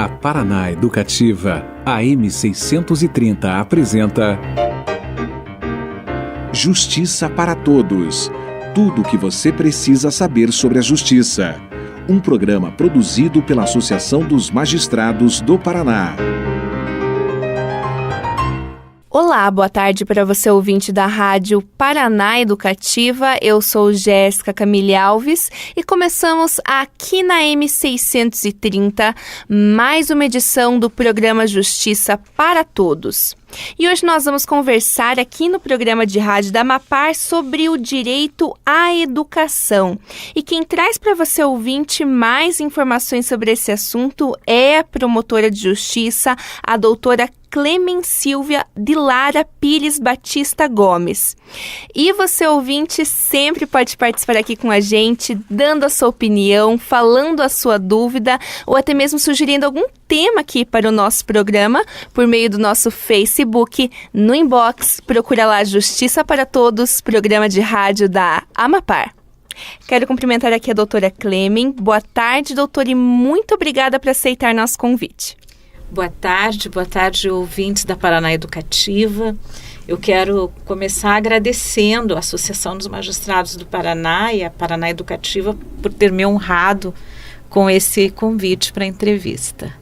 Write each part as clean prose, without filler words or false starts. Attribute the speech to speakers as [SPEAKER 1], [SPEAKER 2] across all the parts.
[SPEAKER 1] A Paraná Educativa, AM 630 apresenta Justiça para Todos. Tudo o que você precisa saber sobre a justiça. Um programa produzido pela Associação dos Magistrados do Paraná.
[SPEAKER 2] Olá, boa tarde para você ouvinte da Rádio Paraná Educativa. Eu sou Jéssica Camille Alves e começamos aqui na M630 mais uma edição do programa Justiça para Todos. E hoje nós vamos conversar aqui no programa de rádio da Amapar sobre o direito à educação. E quem traz para você, ouvinte, mais informações sobre esse assunto é a promotora de justiça, a doutora Clemen Silvia de Lara Pires Batista Gomes. E você, ouvinte, sempre pode participar aqui com a gente, dando a sua opinião, falando a sua dúvida ou até mesmo sugerindo algum tema aqui para o nosso programa por meio do nosso Facebook, no inbox. Procura lá Justiça para Todos, programa de rádio da Amapar. Quero cumprimentar aqui a doutora Clemen. Boa tarde, doutora, e muito obrigada por aceitar nosso convite.
[SPEAKER 3] Boa tarde, ouvintes da Paraná Educativa. Eu quero começar agradecendo a Associação dos Magistrados do Paraná e a Paraná Educativa por ter me honrado com esse convite para a entrevista.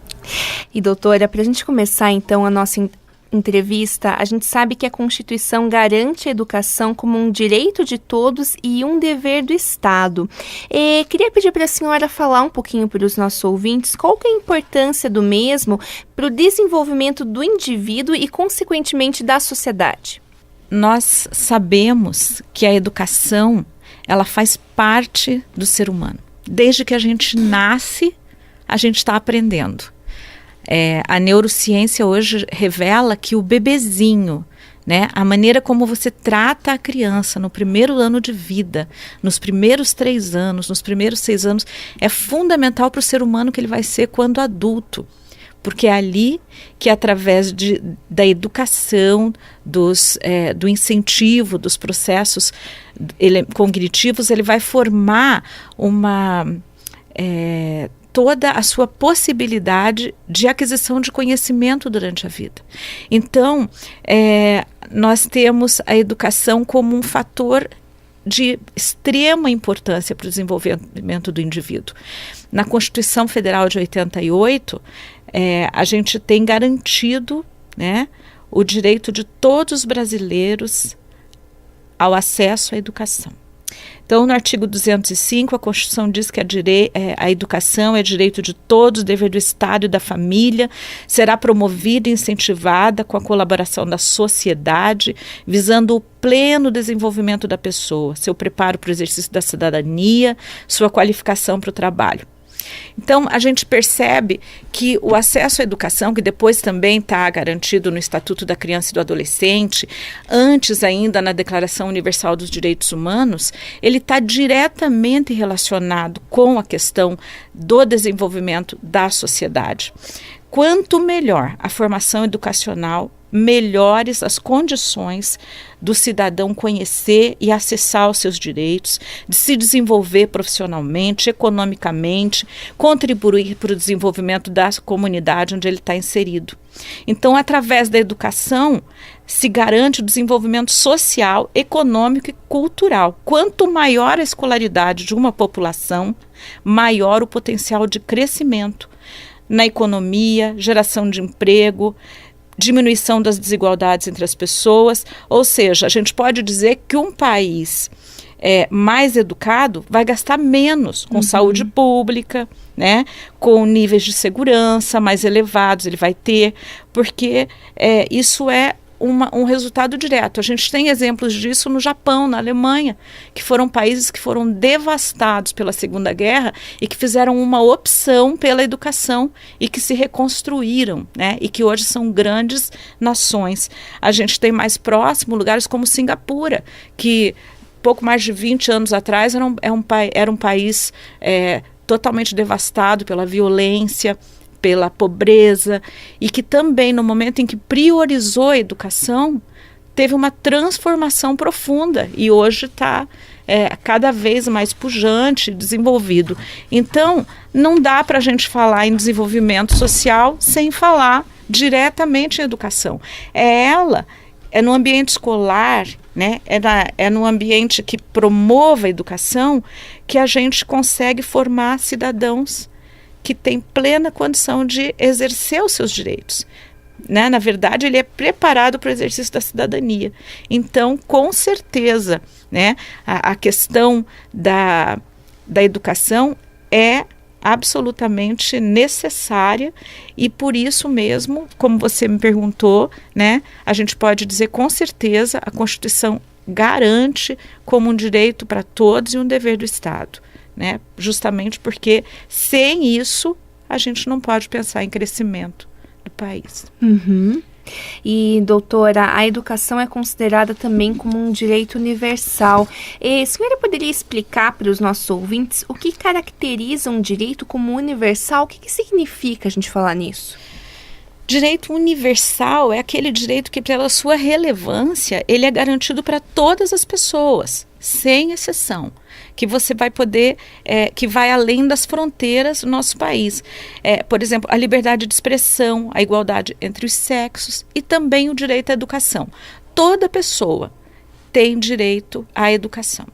[SPEAKER 2] E doutora, para a gente começar então a nossa entrevista, a gente sabe que a Constituição garante a educação como um direito de todos e um dever do Estado. Queria pedir para a senhora falar um pouquinho para os nossos ouvintes qual que é a importância do mesmo para o desenvolvimento do indivíduo e, consequentemente, da sociedade.
[SPEAKER 3] Nós sabemos que a educação, ela faz parte do ser humano. Desde que a gente nasce, a gente está aprendendo. A neurociência hoje revela que o bebezinho, né, a maneira como você trata a criança no primeiro ano de vida, nos primeiros 3 anos, nos primeiros 6 anos, é fundamental para o ser humano que ele vai ser quando adulto. Porque é ali que, através da educação, do incentivo, dos processos cognitivos, ele vai formar toda a sua possibilidade de aquisição de conhecimento durante a vida. Então, nós temos a educação como um fator de extrema importância para o desenvolvimento do indivíduo. Na Constituição Federal de 88, a gente tem garantido, né, o direito de todos os brasileiros ao acesso à educação. Então, no artigo 205, a Constituição diz que a educação é direito de todos, dever do Estado e da família, será promovida e incentivada com a colaboração da sociedade, visando o pleno desenvolvimento da pessoa, seu preparo para o exercício da cidadania, sua qualificação para o trabalho. Então, a gente percebe que o acesso à educação, que depois também está garantido no Estatuto da Criança e do Adolescente, antes ainda na Declaração Universal dos Direitos Humanos, ele está diretamente relacionado com a questão do desenvolvimento da sociedade. Quanto melhor a formação educacional, melhores as condições do cidadão conhecer e acessar os seus direitos, de se desenvolver profissionalmente, economicamente, contribuir para o desenvolvimento da comunidade onde ele está inserido. Então, através da educação, se garante o desenvolvimento social, econômico e cultural. Quanto maior a escolaridade de uma população, maior o potencial de crescimento na economia, geração de emprego, diminuição das desigualdades entre as pessoas. Ou seja, a gente pode dizer que um país mais educado vai gastar menos com saúde pública, né, com níveis de segurança mais elevados ele vai ter, porque isso é um resultado direto. A gente tem exemplos disso no Japão, na Alemanha, que foram países que foram devastados pela Segunda Guerra e que fizeram uma opção pela educação e que se reconstruíram, né? E que hoje são grandes nações. A gente tem mais próximo lugares como Singapura, que pouco mais de 20 anos atrás era um país totalmente devastado pela violência, pela pobreza, e que também, no momento em que priorizou a educação, teve uma transformação profunda e hoje está cada vez mais pujante, desenvolvido. Então, não dá para a gente falar em desenvolvimento social sem falar diretamente em educação. É no ambiente escolar, né? É no ambiente que promova a educação que a gente consegue formar cidadãos que têm plena condição de exercer os seus direitos. Né? Na verdade, ele é preparado para o exercício da cidadania. Então, com certeza, né, a questão da educação é absolutamente necessária e por isso mesmo, como você me perguntou, né, a gente pode dizer com certeza a Constituição garante como um direito para todos e um dever do Estado, né, justamente porque sem isso a gente não pode pensar em crescimento do país.
[SPEAKER 2] Uhum. E, doutora, a educação é considerada também como um direito universal. A senhora poderia explicar para os nossos ouvintes o que caracteriza um direito como universal? O que significa a gente falar nisso?
[SPEAKER 3] Direito universal é aquele direito que, pela sua relevância, ele é garantido para todas as pessoas, sem exceção, que você vai poder, que vai além das fronteiras do nosso país. Por exemplo, a liberdade de expressão, a igualdade entre os sexos e também o direito à educação. Toda pessoa tem direito à educação.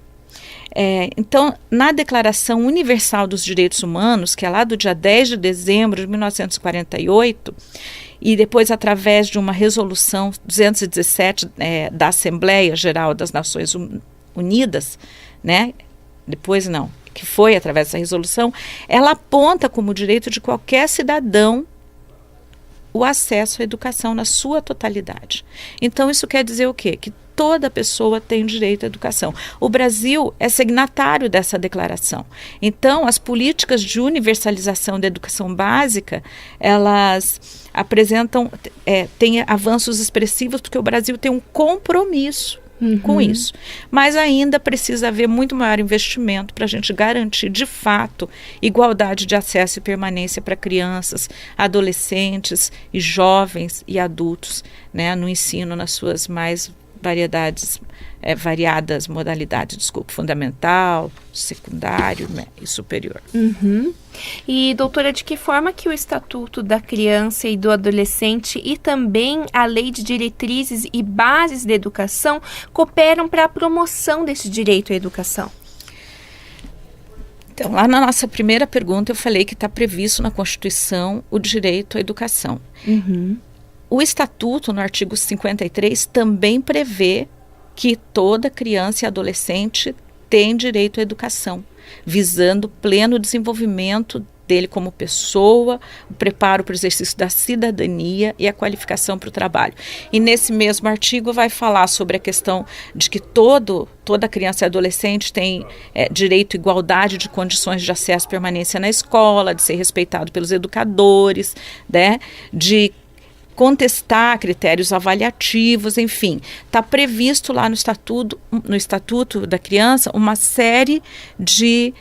[SPEAKER 3] Então, na Declaração Universal dos Direitos Humanos, que é lá do dia 10 de dezembro de 1948, e depois através de uma resolução 217 da Assembleia Geral das Nações Unidas, né? Depois não, que foi através dessa resolução, ela aponta como direito de qualquer cidadão o acesso à educação na sua totalidade. Então, isso quer dizer o quê? Que toda pessoa tem direito à educação. O Brasil é signatário dessa declaração. Então, as políticas de universalização da educação básica, elas apresentam, têm avanços expressivos, porque o Brasil tem um compromisso com isso. Mas ainda precisa haver muito maior investimento para a gente garantir, de fato, igualdade de acesso e permanência para crianças, adolescentes e jovens e adultos, né, no ensino nas suas mais variadas modalidades, fundamental, secundário, né, e superior.
[SPEAKER 2] E, doutora, de que forma que o Estatuto da Criança e do Adolescente e também a Lei de Diretrizes e Bases da Educação cooperam para a promoção desse direito à educação?
[SPEAKER 3] Então, lá na nossa primeira pergunta eu falei que está previsto na Constituição o direito à educação. O Estatuto, no artigo 53, também prevê que toda criança e adolescente tem direito à educação, visando o pleno desenvolvimento dele como pessoa, o preparo para o exercício da cidadania e a qualificação para o trabalho. E nesse mesmo artigo vai falar sobre a questão de que toda criança e adolescente tem direito à igualdade de condições de acesso e permanência na escola, de ser respeitado pelos educadores, né, de contestar critérios avaliativos, enfim. Está previsto lá no Estatuto da Criança uma série de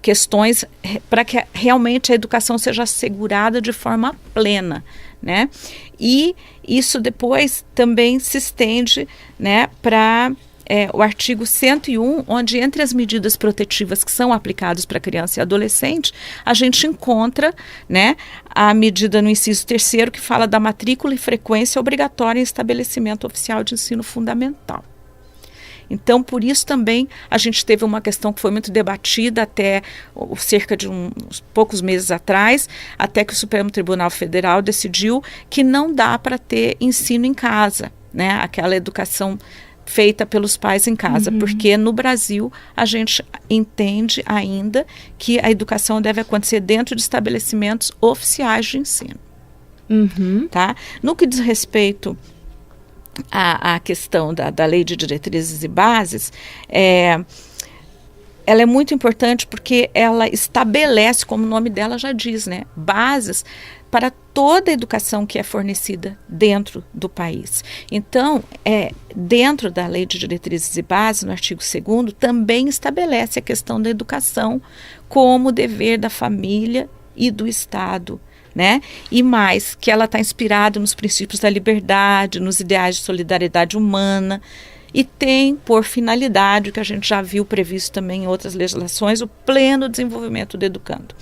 [SPEAKER 3] questões para que realmente a educação seja assegurada de forma plena, né? E isso depois também se estende, né, para o artigo 101, onde entre as medidas protetivas que são aplicadas para criança e adolescente, a gente encontra, né, a medida no inciso 3º que fala da matrícula e frequência obrigatória em estabelecimento oficial de ensino fundamental. Então, por isso também a gente teve uma questão que foi muito debatida até cerca de uns poucos meses atrás, até que o Supremo Tribunal Federal decidiu que não dá para ter ensino em casa, né, aquela educação feita pelos pais em casa, porque no Brasil a gente entende ainda que a educação deve acontecer dentro de estabelecimentos oficiais de ensino. Tá? No que diz respeito à questão da Lei de Diretrizes e Bases, ela é muito importante porque ela estabelece, como o nome dela já diz, né, bases para toda a educação que é fornecida dentro do país. Então, dentro da Lei de Diretrizes e Bases, no artigo 2º, também estabelece a questão da educação como dever da família e do Estado, né? E mais, que ela está inspirada nos princípios da liberdade, nos ideais de solidariedade humana, e tem por finalidade, que a gente já viu previsto também em outras legislações, o pleno desenvolvimento do educando.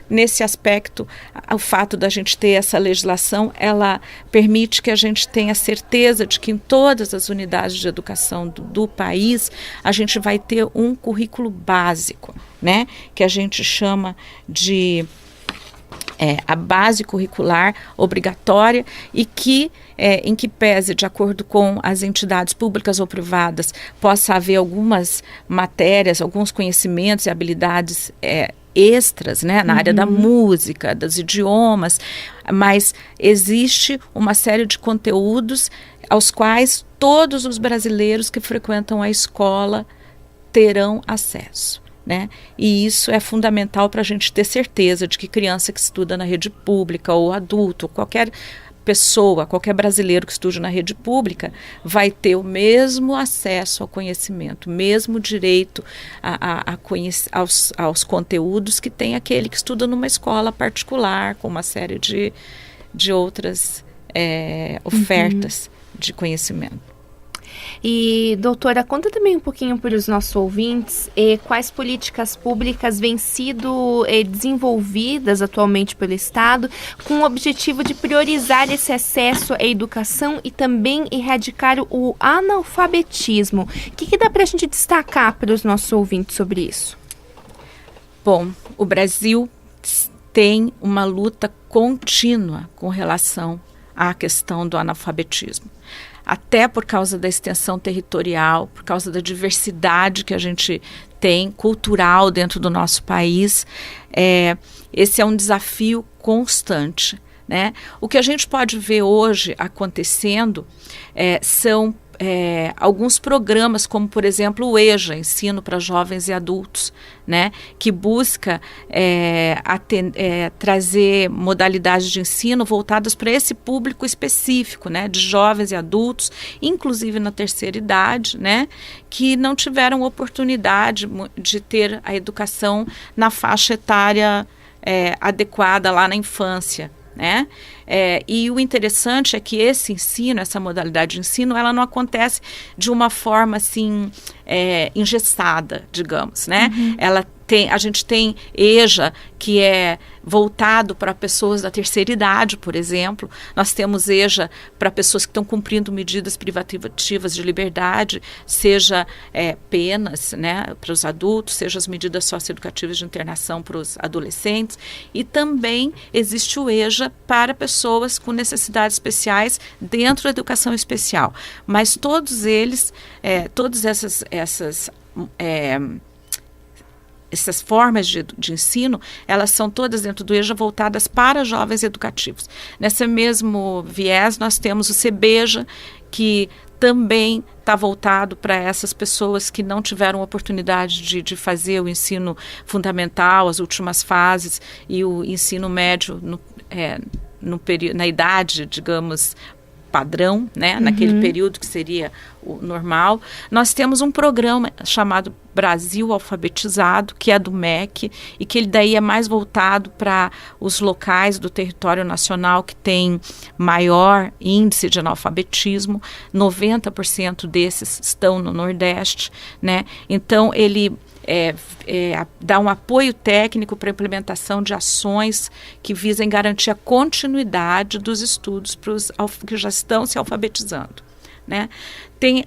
[SPEAKER 3] Nesse aspecto, o fato da gente ter essa legislação, ela permite que a gente tenha certeza de que em todas as unidades de educação do país, a gente vai ter um currículo básico, né? Que a gente chama de a base curricular obrigatória e que, em que pese, de acordo com as entidades públicas ou privadas, possa haver algumas matérias, alguns conhecimentos e habilidades extras, né, na área da música, dos idiomas, mas existe uma série de conteúdos aos quais todos os brasileiros que frequentam a escola terão acesso, né? E isso é fundamental para a gente ter certeza de que criança que estuda na rede pública ou adulto, qualquer pessoa, qualquer brasileiro que estude na rede pública vai ter o mesmo acesso ao conhecimento, o mesmo direito aos conteúdos que tem aquele que estuda numa escola particular, com uma série de outras ofertas de conhecimento.
[SPEAKER 2] E, doutora, conta também um pouquinho para os nossos ouvintes quais políticas públicas vêm sido desenvolvidas atualmente pelo Estado com o objetivo de priorizar esse acesso à educação e também erradicar o analfabetismo. O que dá para a gente destacar para os nossos ouvintes sobre isso?
[SPEAKER 3] Bom, o Brasil tem uma luta contínua com relação à questão do analfabetismo. Até por causa da extensão territorial, por causa da diversidade que a gente tem, cultural dentro do nosso país, esse é um desafio constante, né? O que a gente pode ver hoje acontecendo são alguns programas, como por exemplo o EJA, Ensino para Jovens e Adultos, né, que busca trazer modalidades de ensino voltadas para esse público específico, né, de jovens e adultos, inclusive na terceira idade, né, que não tiveram oportunidade de ter a educação na faixa etária adequada lá na infância, né? E o interessante é que esse ensino, essa modalidade de ensino, ela não acontece de uma forma assim engessada, digamos, né? A gente tem EJA, que é voltado para pessoas da terceira idade, por exemplo. Nós temos EJA para pessoas que estão cumprindo medidas privativas de liberdade, seja penas, né, para os adultos, seja as medidas socioeducativas de internação para os adolescentes. E também existe o EJA para pessoas com necessidades especiais dentro da educação especial. Mas todos eles, todas essas formas de ensino, elas são todas dentro do EJA voltadas para jovens educativos. Nesse mesmo viés, nós temos o CBEJA, que também está voltado para essas pessoas que não tiveram oportunidade de fazer o ensino fundamental, as últimas fases, e o ensino médio na idade, digamos, padrão, né, naquele período que seria o normal. Nós temos um programa chamado Brasil Alfabetizado, que é do MEC, e que ele daí é mais voltado para os locais do território nacional que tem maior índice de analfabetismo. 90% desses estão no Nordeste, né? Então ele dá um apoio técnico para a implementação de ações que visem garantir a continuidade dos estudos para os que já estão se alfabetizando, né? Tem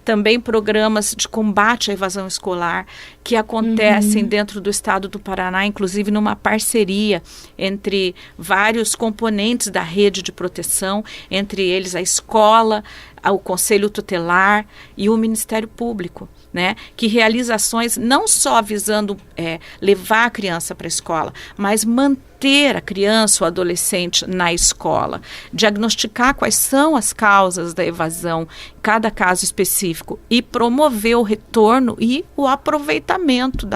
[SPEAKER 3] também programas de combate à evasão escolar que acontecem dentro do estado do Paraná, inclusive numa parceria entre vários componentes da rede de proteção, entre eles a escola, o Conselho Tutelar e o Ministério Público, né, que realiza ações não só visando levar a criança para a escola, mas manter a criança ou adolescente na escola, diagnosticar quais são as causas da evasão, cada caso específico, e promover o retorno e o aproveitamento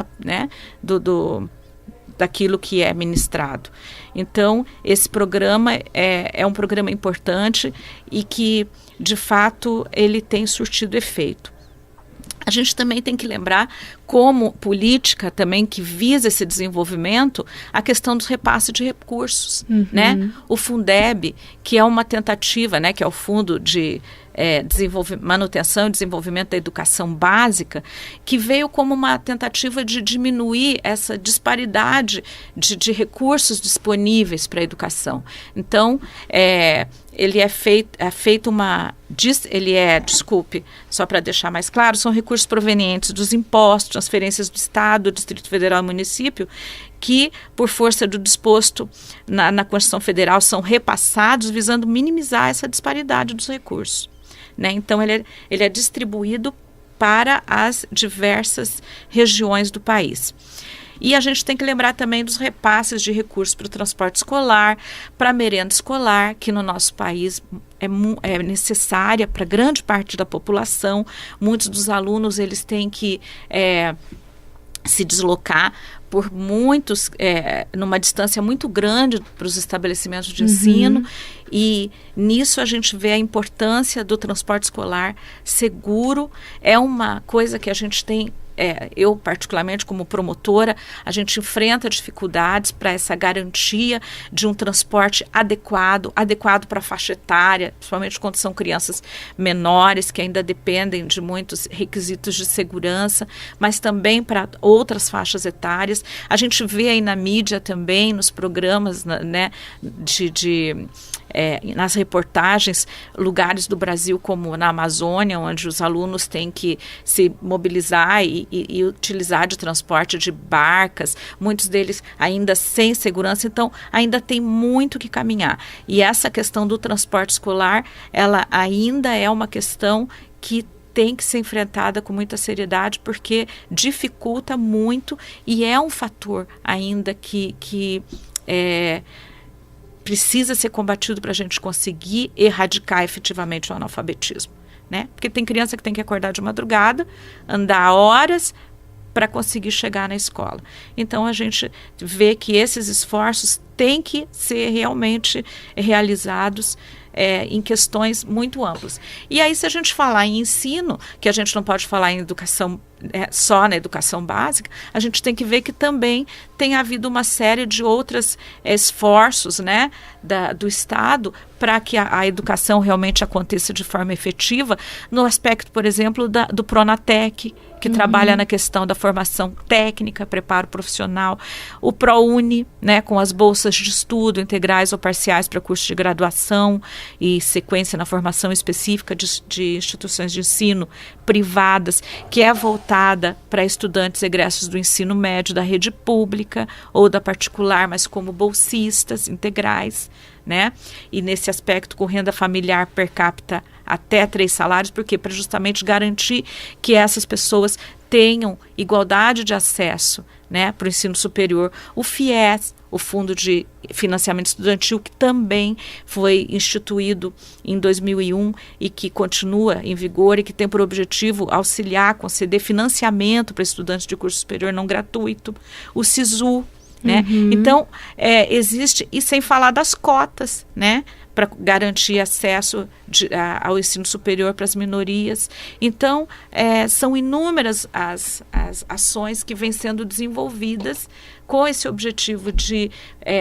[SPEAKER 3] daquilo que é ministrado. Então, esse programa é um programa importante e que, de fato, ele tem surtido efeito. A gente também tem que lembrar, como política também que visa esse desenvolvimento, a questão dos repasses de recursos, né? O Fundeb, que é uma tentativa, né, que é o Fundo de manutenção e desenvolvimento da educação básica, que veio como uma tentativa de diminuir essa disparidade de recursos disponíveis para a educação. Então, só para deixar mais claro, são recursos provenientes dos impostos, transferências do Estado, Distrito Federal e município, que, por força do disposto na Constituição Federal, são repassados visando minimizar essa disparidade dos recursos. Né? Então, ele é distribuído para as diversas regiões do país. E a gente tem que lembrar também dos repasses de recursos para o transporte escolar, para a merenda escolar, que no nosso país é necessária para grande parte da população. Muitos dos alunos eles têm que se deslocar por numa distância muito grande para os estabelecimentos de ensino, e nisso a gente vê a importância do transporte escolar seguro. É uma coisa que a gente tem, eu particularmente como promotora, a gente enfrenta dificuldades para essa garantia de um transporte adequado para a faixa etária, principalmente quando são crianças menores que ainda dependem de muitos requisitos de segurança, mas também para outras faixas etárias. A gente vê aí na mídia também, nos programas, né, nas reportagens, lugares do Brasil como na Amazônia, onde os alunos têm que se mobilizar e utilizar de transporte de barcas, muitos deles ainda sem segurança. Então ainda tem muito que caminhar, e essa questão do transporte escolar, ela ainda é uma questão que tem que ser enfrentada com muita seriedade, porque dificulta muito e é um fator ainda que precisa ser combatido para a gente conseguir erradicar efetivamente o analfabetismo, né? Porque tem criança que tem que acordar de madrugada, andar horas para conseguir chegar na escola. Então a gente vê que esses esforços têm que ser realmente realizados em questões muito amplas. E aí, se a gente falar em ensino, que a gente não pode falar em educação só na educação básica, a gente tem que ver que também tem havido uma série de outros esforços, né, do Estado para que a educação realmente aconteça de forma efetiva, no aspecto, por exemplo, do Pronatec, que trabalha na questão da formação técnica, preparo profissional, o ProUni, né, com as bolsas de estudo integrais ou parciais para cursos de graduação e sequência na formação específica de instituições de ensino privadas, que é voltada para estudantes egressos do ensino médio da rede pública ou da particular, mas como bolsistas integrais, né? E nesse aspecto com renda familiar per capita até 3 salários, porque para justamente garantir que essas pessoas tenham igualdade de acesso, né, para o ensino superior. O FIES, o Fundo de Financiamento Estudantil, que também foi instituído em 2001 e que continua em vigor e que tem por objetivo auxiliar, conceder financiamento para estudantes de curso superior não gratuito. O SISU, né? Então, existe, e sem falar das cotas, né, para garantir acesso ao ensino superior para as minorias. Então, são inúmeras as ações que vêm sendo desenvolvidas com esse objetivo de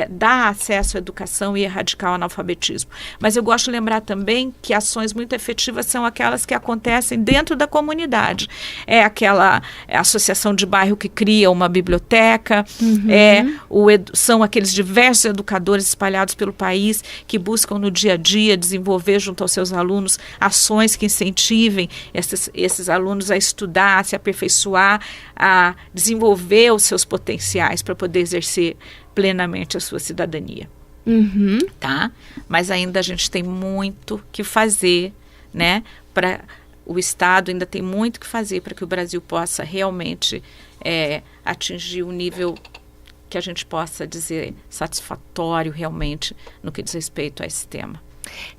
[SPEAKER 3] dar acesso à educação e erradicar o analfabetismo. Mas eu gosto de lembrar também que ações muito efetivas são aquelas que acontecem dentro da comunidade. É aquela associação de bairro que cria uma biblioteca, são aqueles diversos educadores espalhados pelo país que buscam no dia a dia desenvolver junto aos seus alunos ações que incentivem esses alunos a estudar, a se aperfeiçoar, a desenvolver os seus potenciais para poder exercer plenamente a sua cidadania. Tá? Mas ainda a gente tem muito que fazer, né? O Estado ainda tem muito que fazer para que o Brasil possa realmente atingir o nível que a gente possa dizer satisfatório realmente no que diz respeito a esse tema.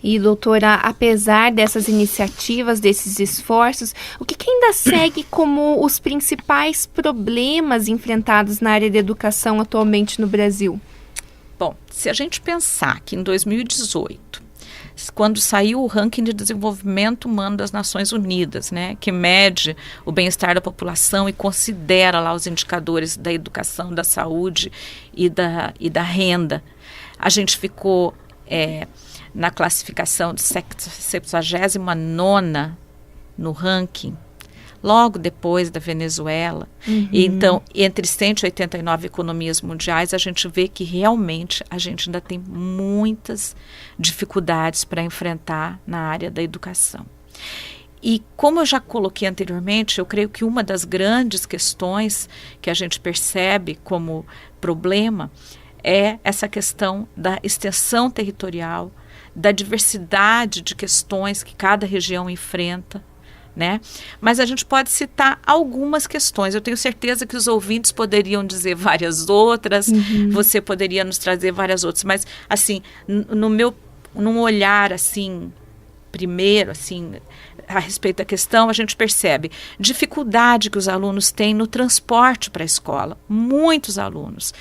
[SPEAKER 2] E, doutora, apesar dessas iniciativas, desses esforços, o que ainda segue como os principais problemas enfrentados na área da educação atualmente no Brasil?
[SPEAKER 3] Bom, se a gente pensar que em 2018, quando saiu o ranking de desenvolvimento humano das Nações Unidas, né, que mede o bem-estar da população e considera lá os indicadores da educação, da saúde e da renda, a gente ficou na classificação de 79ª no ranking, logo depois da Venezuela. Então, entre 189 economias mundiais, a gente vê que realmente a gente ainda tem muitas dificuldades para enfrentar na área da educação. E como eu já coloquei anteriormente, eu creio que uma das grandes questões que a gente percebe como problema é essa questão da extensão territorial, da diversidade de questões que cada região enfrenta, né? Mas a gente pode citar algumas questões. Eu tenho certeza que os ouvintes poderiam dizer várias outras, você poderia nos trazer várias outras, mas assim, num olhar assim, primeiro, assim, a respeito da questão, a gente percebe dificuldade que os alunos têm no transporte para a escola. Muitos alunos,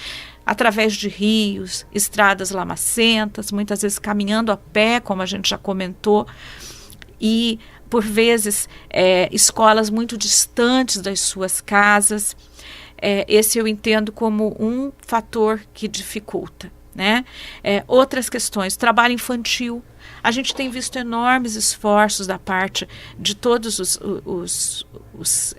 [SPEAKER 3] através de rios, estradas lamacentas, muitas vezes caminhando a pé, como a gente já comentou, e por vezes escolas muito distantes das suas casas. Esse eu entendo como um fator que dificulta, né? Outras questões, trabalho infantil. A gente tem visto enormes esforços da parte de todos os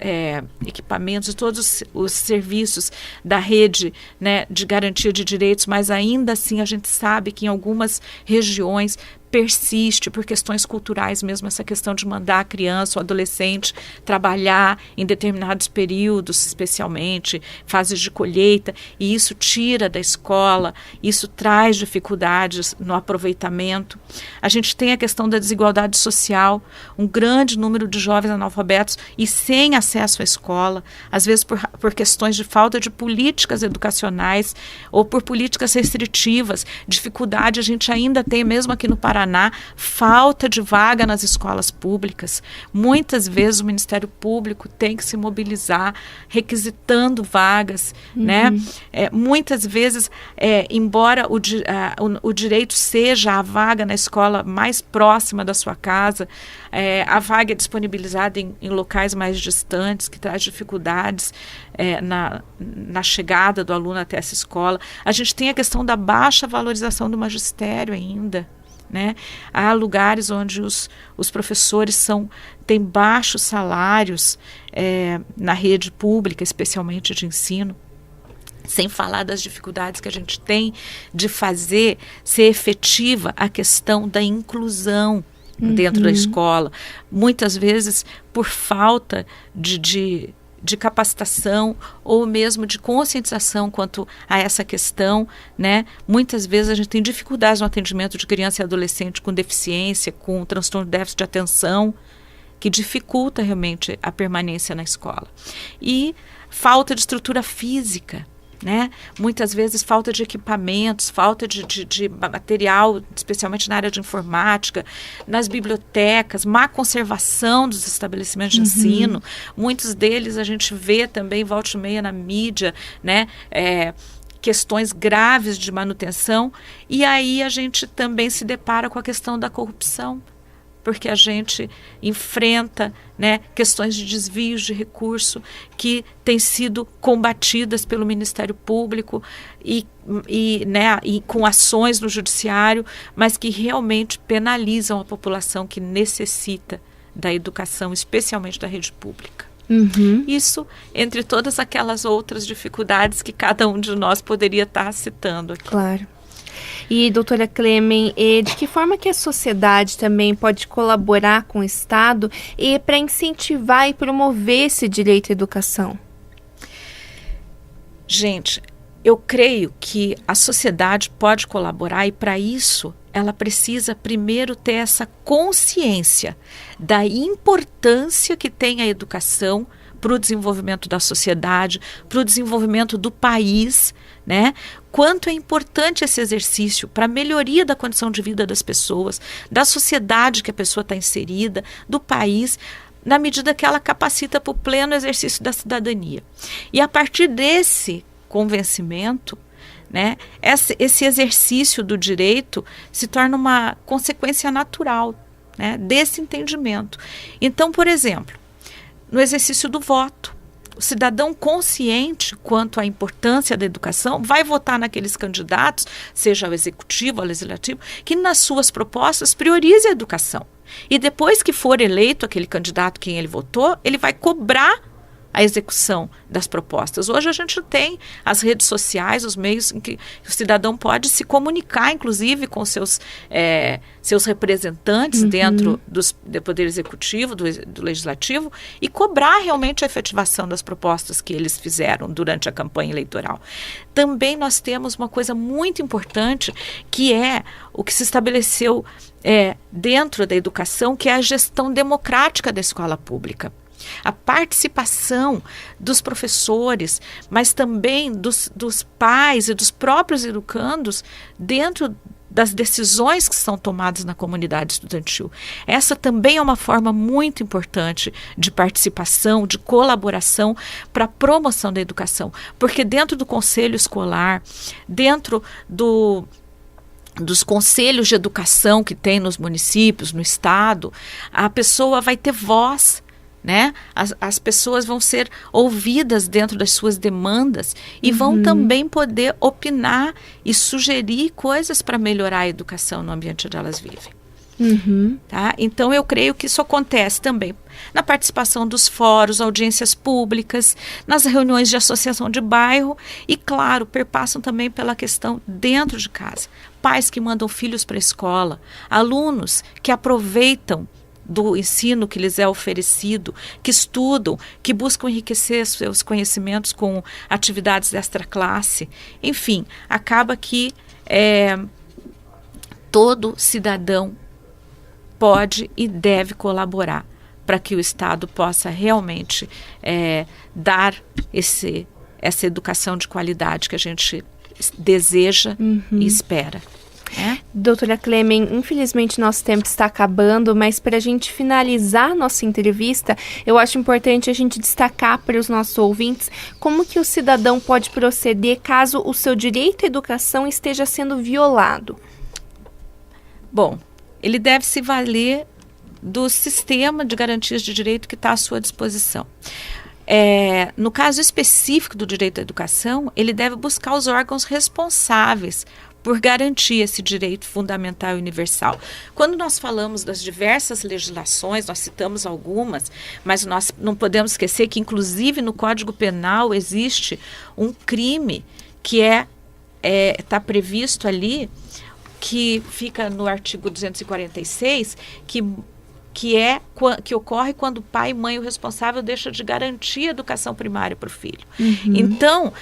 [SPEAKER 3] equipamentos, de todos os serviços da rede, né, de garantia de direitos, mas ainda assim a gente sabe que em algumas regiões persiste por questões culturais mesmo essa questão de mandar a criança ou adolescente trabalhar em determinados períodos, especialmente fases de colheita, e isso tira da escola, isso traz dificuldades no aproveitamento. A gente tem a questão da desigualdade social, um grande número de jovens analfabetos e sem acesso à escola, às vezes por questões de falta de políticas educacionais ou por políticas restritivas. Dificuldade a gente ainda tem, mesmo aqui no Paraná, falta de vaga nas escolas públicas. Muitas vezes o Ministério Público tem que se mobilizar requisitando vagas, né? Muitas vezes, embora o direito seja a vaga na escola mais próxima da sua casa, a vaga é disponibilizada em locais mais distantes, que traz dificuldades na chegada do aluno até essa escola. A gente tem a questão da baixa valorização do magistério ainda, né? Há lugares onde os professores têm baixos salários na rede pública, especialmente de ensino, sem falar das dificuldades que a gente tem de fazer ser efetiva a questão da inclusão dentro da escola. Muitas vezes por falta de capacitação ou mesmo de conscientização quanto a essa questão, né? Muitas vezes a gente tem dificuldades no atendimento de criança e adolescente com deficiência, com transtorno de déficit de atenção, que dificulta realmente a permanência na escola. E falta de estrutura física, né? Muitas vezes falta de equipamentos, falta de material, especialmente na área de informática, nas bibliotecas, má conservação dos estabelecimentos de ensino. Muitos deles a gente vê também, volta e meia na mídia, né? Questões graves de manutenção, e aí a gente também se depara com a questão da corrupção, porque a gente enfrenta, né, questões de desvios de recurso que têm sido combatidas pelo Ministério Público e com ações no Judiciário, mas que realmente penalizam a população que necessita da educação, especialmente da rede pública. Isso, entre todas aquelas outras dificuldades que cada um de nós poderia estar citando aqui.
[SPEAKER 2] Claro. E, doutora Clemen, de que forma que a sociedade também pode colaborar com o Estado para incentivar e promover esse direito à educação?
[SPEAKER 3] Gente, eu creio que a sociedade pode colaborar e, para isso, ela precisa primeiro ter essa consciência da importância que tem a educação para o desenvolvimento da sociedade, para o desenvolvimento do país, né? Quanto é importante esse exercício para a melhoria da condição de vida das pessoas, da sociedade que a pessoa está inserida, do país, na medida que ela capacita para o pleno exercício da cidadania. E a partir desse convencimento, né, esse exercício do direito se torna uma consequência natural, né, desse entendimento. Então, por exemplo, no exercício do voto, o cidadão consciente quanto à importância da educação vai votar naqueles candidatos, seja o executivo ou o legislativo, que nas suas propostas priorize a educação. E depois que for eleito aquele candidato quem ele votou, ele vai cobrar a execução das propostas. Hoje a gente tem as redes sociais, os meios em que o cidadão pode se comunicar, inclusive, com seus representantes dentro do Poder Executivo, do Legislativo, e cobrar realmente a efetivação das propostas que eles fizeram durante a campanha eleitoral. Também nós temos uma coisa muito importante, que é o que se estabeleceu dentro da educação, que é a gestão democrática da escola pública. A participação dos professores, mas também dos pais e dos próprios educandos dentro das decisões que são tomadas na comunidade estudantil. Essa também é uma forma muito importante de participação, de colaboração para a promoção da educação, porque dentro do conselho escolar, dentro dos conselhos de educação que tem nos municípios, no estado, a pessoa vai ter voz, né? As pessoas vão ser ouvidas dentro das suas demandas e vão também poder opinar e sugerir coisas para melhorar a educação no ambiente onde elas vivem. Tá? Então eu creio que isso acontece também na participação dos fóruns, audiências públicas, nas reuniões de associação de bairro e, claro, perpassam também pela questão dentro de casa. Pais que mandam filhos para a escola, alunos que aproveitam do ensino que lhes é oferecido, que estudam, que buscam enriquecer seus conhecimentos com atividades desta classe. Enfim, acaba que todo cidadão pode e deve colaborar para que o Estado possa realmente dar essa educação de qualidade que a gente deseja e espera.
[SPEAKER 2] Doutora Clemen, infelizmente nosso tempo está acabando, mas para a gente finalizar nossa entrevista, eu acho importante a gente destacar para os nossos ouvintes como que o cidadão pode proceder caso o seu direito à educação esteja sendo violado.
[SPEAKER 3] Bom, ele deve se valer do sistema de garantias de direito que está à sua disposição. No caso específico do direito à educação, ele deve buscar os órgãos responsáveis por garantir esse direito fundamental e universal. Quando nós falamos das diversas legislações, nós citamos algumas, mas nós não podemos esquecer que, inclusive, no Código Penal existe um crime que está previsto ali, que fica no artigo 246, que ocorre quando o pai e mãe, o responsável, deixa de garantir a educação primária para o filho. Então,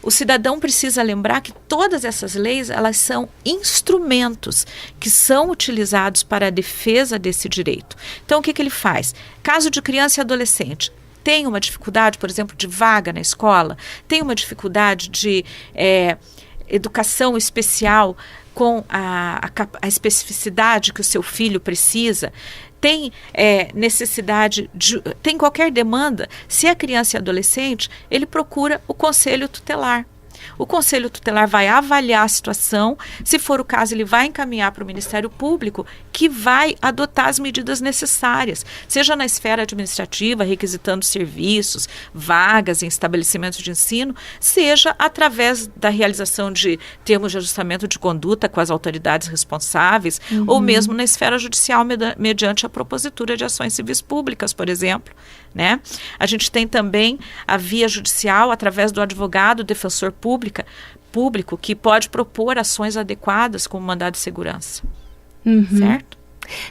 [SPEAKER 3] o cidadão precisa lembrar que todas essas leis, elas são instrumentos que são utilizados para a defesa desse direito. Então, o que ele faz? Caso de criança e adolescente, tem uma dificuldade, por exemplo, de vaga na escola, tem uma dificuldade de educação especial com a especificidade que o seu filho precisa, tem necessidade, tem qualquer demanda, se é criança e adolescente, ele procura o conselho tutelar. O conselho tutelar vai avaliar a situação, se for o caso ele vai encaminhar para o Ministério Público, que vai adotar as medidas necessárias, seja na esfera administrativa, requisitando serviços, vagas em estabelecimentos de ensino, seja através da realização de termos de ajustamento de conduta com as autoridades responsáveis, ou mesmo na esfera judicial mediante a propositura de ações civis públicas, por exemplo. Né? A gente tem também a via judicial através do advogado defensor público que pode propor ações adequadas como mandado de segurança. Certo?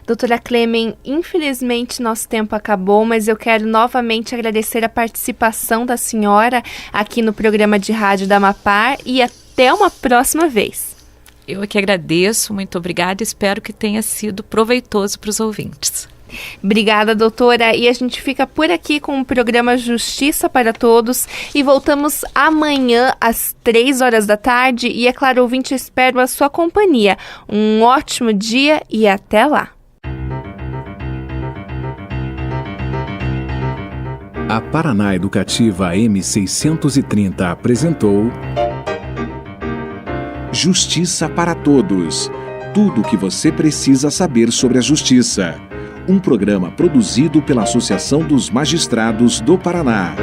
[SPEAKER 2] Doutora Clemen, infelizmente nosso tempo acabou, mas eu quero novamente agradecer a participação da senhora aqui no programa de rádio da Amapar e até uma próxima vez.
[SPEAKER 3] Eu é que agradeço, muito obrigada e espero que tenha sido proveitoso para os ouvintes.
[SPEAKER 2] Obrigada, doutora. E a gente fica por aqui com o programa Justiça para Todos e voltamos amanhã às 3h da tarde. E, é claro, ouvinte, espero a sua companhia. Um ótimo dia e até lá.
[SPEAKER 1] A Paraná Educativa M630 apresentou Justiça para Todos. Tudo o que você precisa saber sobre a justiça. Um programa produzido pela Associação dos Magistrados do Paraná.